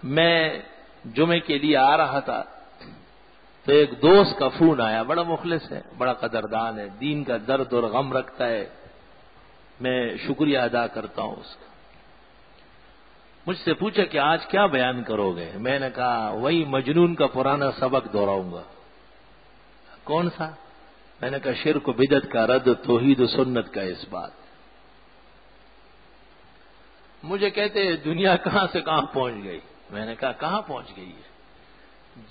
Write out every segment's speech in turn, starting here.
میں جمعے کے لیے آ رہا تھا تو ایک دوست کا فون آیا، بڑا مخلص ہے، بڑا قدردان ہے، دین کا درد اور غم رکھتا ہے، میں شکریہ ادا کرتا ہوں اس کا۔ مجھ سے پوچھا کہ آج کیا بیان کرو گے؟ میں نے کہا وہی مجنون کا پرانا سبق دہراؤں گا۔ کون سا؟ میں نے کہا شرک و بدعت کا رد، توحید و سنت کا اس بات۔ مجھے کہتے دنیا کہاں سے کہاں پہنچ گئی؟ میں نے کہا کہاں پہنچ گئی ہے؟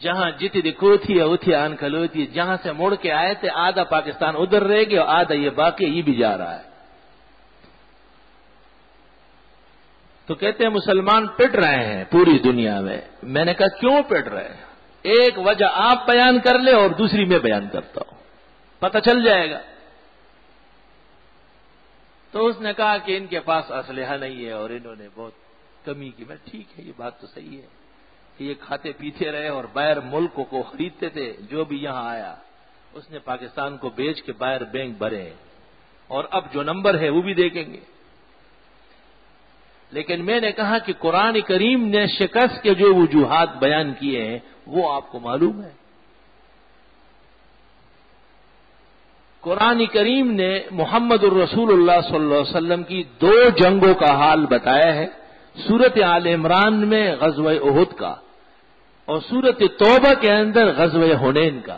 جہاں جتنی کوتھی ہے اتھی آن کھلوتی ہے، جہاں سے مڑ کے آئے تھے آدھا پاکستان ادھر رہ گیا اور آدھا یہ باقی یہ بھی جا رہا ہے۔ تو کہتے ہیں مسلمان پٹ رہے ہیں پوری دنیا میں۔ میں نے کہا کیوں پٹ رہے ہیں؟ ایک وجہ آپ بیان کر لے اور دوسری میں بیان کرتا ہوں، پتہ چل جائے گا۔ تو اس نے کہا کہ ان کے پاس اسلحہ نہیں ہے اور انہوں نے بہت کمی کی۔ میں ٹھیک ہے، یہ بات تو صحیح ہے کہ یہ کھاتے پیتے رہے اور باہر ملکوں کو خریدتے تھے، جو بھی یہاں آیا اس نے پاکستان کو بیچ کے باہر بینک بھرے، اور اب جو نمبر ہے وہ بھی دیکھیں گے۔ لیکن میں نے کہا کہ قرآن کریم نے شکست کے جو وجوہات بیان کیے ہیں وہ آپ کو معلوم ہے۔ قرآن کریم نے محمد الرسول اللہ صلی اللہ علیہ وسلم کی 2 جنگوں کا حال بتایا ہے، سورت آل عمران میں غزوہ احد کا اور سورت توبہ کے اندر غزوہ حنین کا،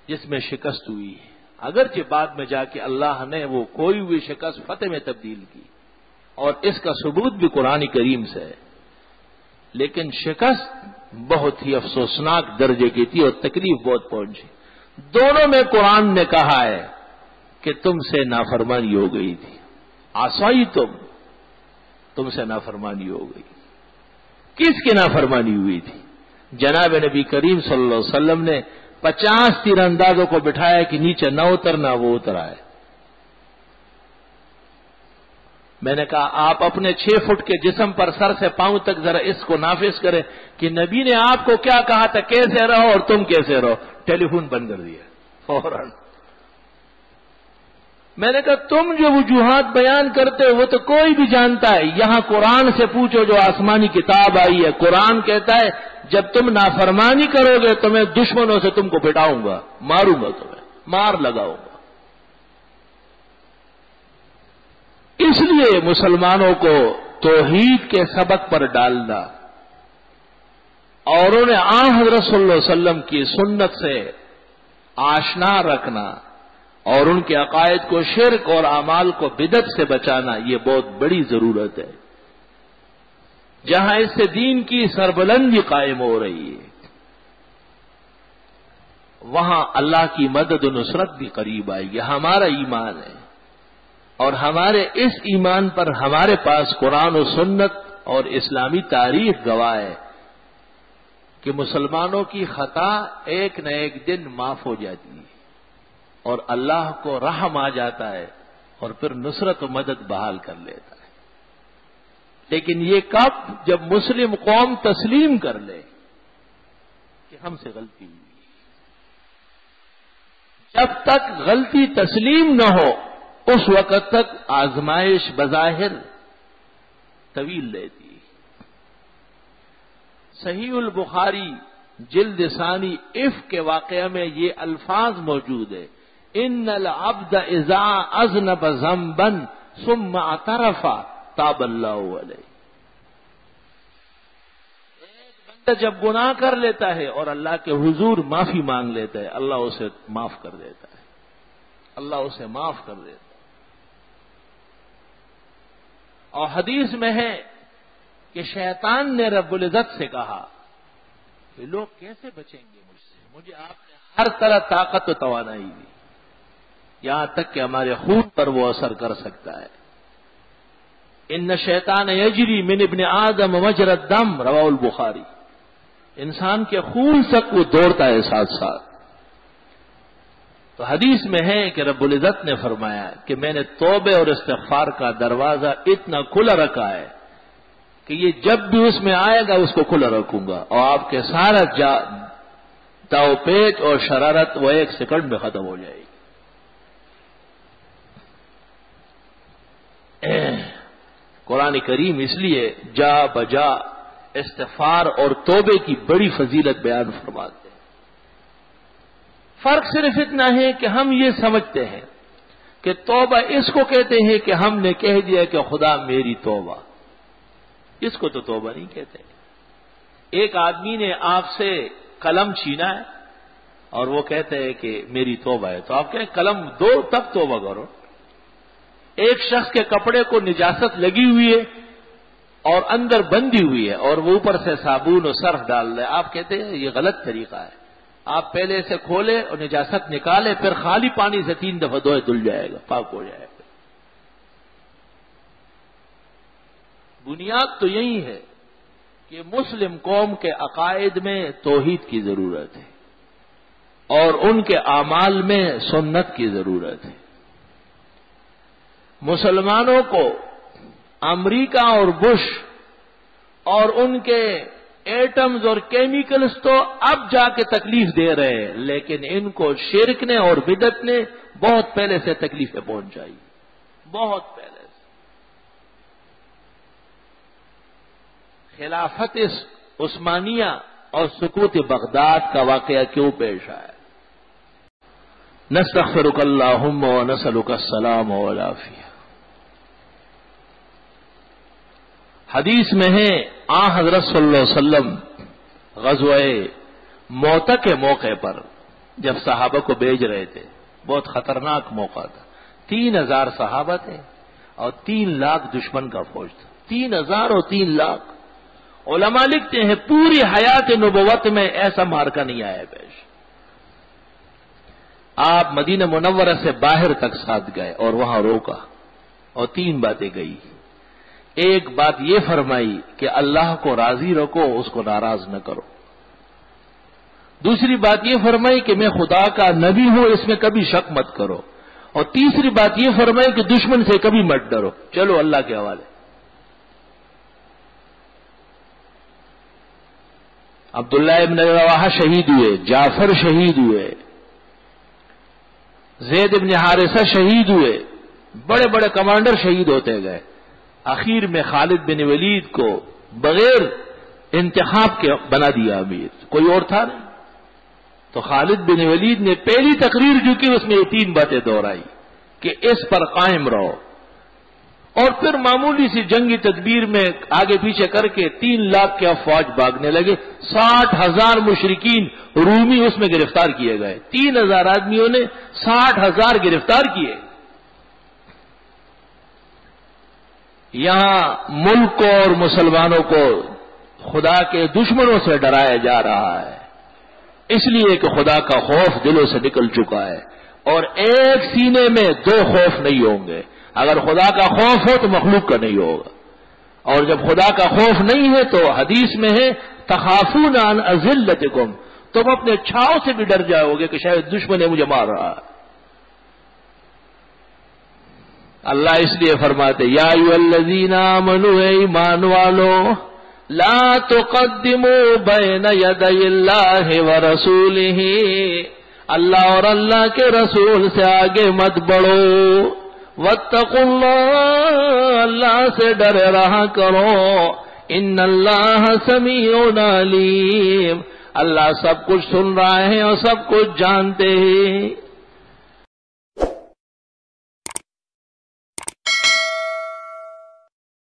جس میں شکست ہوئی ہے۔ اگرچہ بعد میں جا کے اللہ نے وہ کوئی ہوئی شکست فتح میں تبدیل کی، اور اس کا ثبوت بھی قرآن کریم سے ہے، لیکن شکست بہت ہی افسوسناک درجے کی تھی اور تکلیف بہت پہنچی۔ دونوں میں قرآن نے کہا ہے کہ تم سے نافرمانی ہو گئی تھی، عصائی تم سے نافرمانی ہو گئی۔ کس کی نافرمانی ہوئی تھی؟ جناب نبی کریم صلی اللہ علیہ وسلم نے 50 تیر اندازوں کو بٹھایا کہ نیچے نہ اترنا، وہ اتر آئے۔ میں نے کہا آپ اپنے 6 فٹ کے جسم پر سر سے پاؤں تک ذرا اس کو نافذ کریں کہ نبی نے آپ کو کیا کہا تھا، کیسے رہو اور تم کیسے رہو۔ ٹیلی فون بند کر دیا فوراً۔ میں نے کہا تم جو وجوہات بیان کرتے ہو وہ تو کوئی بھی جانتا ہے، یہاں قرآن سے پوچھو جو آسمانی کتاب آئی ہے۔ قرآن کہتا ہے جب تم نافرمانی کرو گے تو میں دشمنوں سے تم کو پٹاؤں گا، ماروں گا، تمہیں مار لگاؤں گا۔ اس لیے مسلمانوں کو توحید کے سبق پر ڈالنا اور انہیں حضرت صلی اللہ علیہ وسلم کی سنت سے آشنا رکھنا اور ان کے عقائد کو شرک اور اعمال کو بدعت سے بچانا، یہ بہت بڑی ضرورت ہے۔ جہاں اس سے دین کی سربلندی قائم ہو رہی ہے وہاں اللہ کی مدد و نصرت بھی قریب آئے گی۔ ہمارا ایمان ہے اور ہمارے اس ایمان پر ہمارے پاس قرآن و سنت اور اسلامی تاریخ گواہ ہے کہ مسلمانوں کی خطا ایک نہ ایک دن معاف ہو جاتی ہے اور اللہ کو رحم آ جاتا ہے اور پھر نصرت و مدد بحال کر لیتا ہے۔ لیکن یہ کب؟ جب مسلم قوم تسلیم کر لے کہ ہم سے غلطی ہوئی۔ جب تک غلطی تسلیم نہ ہو اس وقت تک آزمائش بظاہر طویل رہتی۔ صحیح البخاری جلد ثانی عفق کے واقعہ میں یہ الفاظ موجود ہے، ان العبد اذا اذنب ذنبا ثم اعترف تاب اللہ علیہ۔ ایک بندہ جب گناہ کر لیتا ہے اور اللہ کے حضور معافی مانگ لیتا ہے، اللہ اسے معاف کر دیتا ہے، اللہ اسے معاف کر دیتا ہے۔ اور حدیث میں ہے کہ شیطان نے رب العزت سے کہا کہ لوگ کیسے بچیں گے مجھ سے، مجھے آپ نے ہر طرح طاقت و توانائی دی، یہاں تک کہ ہمارے خون پر وہ اثر کر سکتا ہے۔ ان شیطان یجری من ابن آدم مجرى الدم، رواہ البخاری۔ انسان کے خون تک وہ دوڑتا ہے ساتھ ساتھ۔ تو حدیث میں ہے کہ رب العزت نے فرمایا کہ میں نے توبہ اور استغفار کا دروازہ اتنا کھلا رکھا ہے کہ یہ جب بھی اس میں آئے گا اس کو کھلا رکھوں گا اور آپ کے سارا داؤ پیچ اور شرارت وہ 1 سیکنڈ میں ختم ہو جائے گی۔ قرآن کریم اس لیے جا بجا استغفار اور توبے کی بڑی فضیلت بیان فرماتے ہیں۔ فرق صرف اتنا ہے کہ ہم یہ سمجھتے ہیں کہ توبہ اس کو کہتے ہیں کہ ہم نے کہہ دیا کہ خدا میری توبہ، اس کو تو توبہ نہیں کہتے۔ ایک آدمی نے آپ سے قلم چھینا ہے اور وہ کہتے ہیں کہ میری توبہ ہے، تو آپ کہیں قلم دو تب توبہ کرو۔ ایک شخص کے کپڑے کو نجاست لگی ہوئی ہے اور اندر بندھی ہوئی ہے اور وہ اوپر سے صابن اور سرف ڈال رہے، آپ کہتے ہیں یہ غلط طریقہ ہے، آپ پہلے سے کھولے اور نجاست نکالے، پھر خالی پانی سے 3 دفعہ دھوئے، دھل جائے گا، پاک ہو جائے گا۔ بنیاد تو یہی ہے کہ مسلم قوم کے عقائد میں توحید کی ضرورت ہے اور ان کے اعمال میں سنت کی ضرورت ہے۔ مسلمانوں کو امریکہ اور بش اور ان کے ایٹمز اور کیمیکلز تو اب جا کے تکلیف دے رہے ہیں، لیکن ان کو شرک نے اور بدعت نے بہت پہلے سے تکلیفیں پہنچائی، بہت پہلے سے۔ خلافت عثمانیہ اور سقوط بغداد کا واقعہ کیوں پیش آیا؟ نستغفرک اللہم و نسألک السلام والعافیہ۔ حدیث میں ہے حضرت صلی اللہ علیہ وسلم غزوہ موتہ کے موقع پر جب صحابہ کو بھیج رہے تھے، بہت خطرناک موقع تھا، 3000 صحابہ تھے اور 3 لاکھ دشمن کا فوج تھا، 3000 اور 3 لاکھ۔ علماء لکھتے ہیں پوری حیات نبوت میں ایسا مارکا نہیں آیا پیش۔ آپ مدینہ منورہ سے باہر تک ساتھ گئے اور وہاں روکا اور 3 باتیں گئی۔ ایک بات یہ فرمائی کہ اللہ کو راضی رکھو، اس کو ناراض نہ کرو۔ دوسری بات یہ فرمائی کہ میں خدا کا نبی ہوں، اس میں کبھی شک مت کرو۔ اور تیسری بات یہ فرمائی کہ دشمن سے کبھی مت ڈرو، چلو اللہ کے حوالے۔ عبداللہ ابن رواحہ شہید ہوئے، جعفر شہید ہوئے، زید ابن حارثہ شہید ہوئے، بڑے بڑے کمانڈر شہید ہوتے گئے۔ آخر میں خالد بن ولید کو بغیر انتخاب کے بنا دیا امیر، کوئی اور تھا نہیں۔ تو خالد بن ولید نے پہلی تقریر جو کی اس میں یہ 3 باتیں دہرائی کہ اس پر قائم رہو، اور پھر معمولی سی جنگی تدبیر میں آگے پیچھے کر کے 3 لاکھ کے افواج بھاگنے لگے، 60,000 مشرکین رومی اس میں گرفتار کیے گئے، 3000 آدمیوں نے 60,000 گرفتار کیے۔ یہاں ملک کو اور مسلمانوں کو خدا کے دشمنوں سے ڈرایا جا رہا ہے، اس لیے کہ خدا کا خوف دلوں سے نکل چکا ہے، اور ایک سینے میں 2 خوف نہیں ہوں گے۔ اگر خدا کا خوف ہو تو مخلوق کا نہیں ہوگا، اور جب خدا کا خوف نہیں ہے تو حدیث میں ہے تخافون عن اذلتکم، تم اپنے چھاؤں سے بھی ڈر جاؤ گے کہ شاید دشمن مجھے مار رہا ہے۔ اللہ اس لیے فرماتے یا ایھا الذین آمنوا، اے ایمان والو، لا تقدموا بین یدی اللہ ورسولہ، اللہ اور اللہ کے رسول سے آگے مت بڑھو، واتقوا اللہ، اللہ سے ڈرے رہا کرو، ان اللہ سمیع علیم، اللہ سب کچھ سن رہا ہے اور سب کچھ جانتے ہیں۔